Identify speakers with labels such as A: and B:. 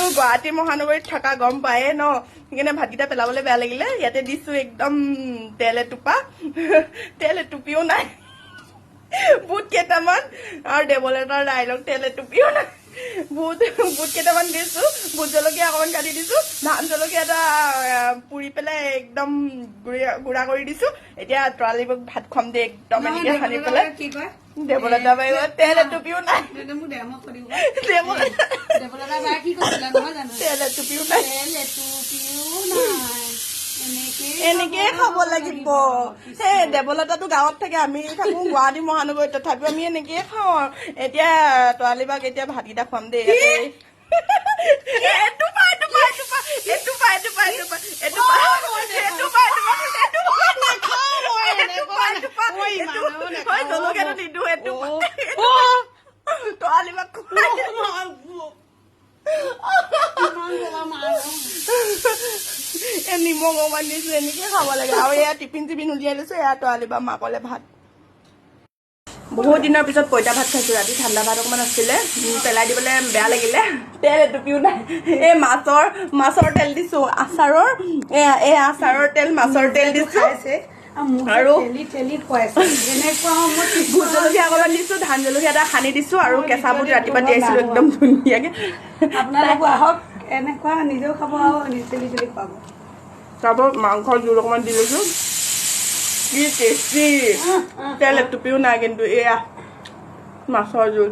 A: গুৱাহাটী মহানগৰীত থকা গম পায়ে ন সেইকাৰণে ভাতকেইটা পেলাবলৈ বেয়া লাগিলে ইয়াতে দিছো একদম তেল এটুপিও নাই বুট কেইটামান আৰু দেৱলতাৰ ডাইলগ তেল এটুপিও নাই বুট কেইটামান দিছো বুট জলকীয়া অকণমান কাটি দিছো ধান জলকীয়া এটা পুৰি পেলাই একদম গুড়া কৰি দিছো এতিয়া তৰালি ভাত খুৱাম দে একদম এনেকে সানি পেলাই দেৱলতা বাই তেল এটুপিও নাই তেল এটুপিও নাই এনেকে খাব লাগিব সেই দেৱলতাটো গাঁৱত থাকে আমি থাকো গুৱাহাটী মহানগৰীত তথাপিও আমি এনেকে খাওঁ এতিয়া তৰালি বাক এতিয়া ভাতকেইটা খুৱাম দেই জলকীয়াটো নিদো তৰালি বাক নিমখ অকমান দিছো এনেকে খাব লাগে আৰু এয়া টিফিন উলিয়াই লৈছো এয়া তৰালি বা মাকলে ভাত বহুত দিনৰ পিছত পইতা ভাত খাইছো ৰাতি ঠাণ্ডা ভাত অকমান আছিলে পেলাই দিবলৈ বেয়া লাগিলে তেল এটুপিও নাই এই মাছৰ তেল দিছো আচাৰৰ এই আচাৰৰ তেল মাছৰ তেল দিছো আৰু ভোট জলকীয়া অকমান দিছো ধান জলকীয়া এটা সানি দিছো আৰু কেঁচা বুট ৰাতিপুৱা তিয়াইছিলো একদম ধুনীয়াকে
B: আপোনালোকো আহক এনেকুৱা নিজেও খাব আৰু চেলি খুৱাব
A: তাৰপৰা মাংসৰ জোল অকমান দি লৈছো কি টেষ্টি তেল এটুপিও নাই কিন্তু এয়া মাছৰ জোল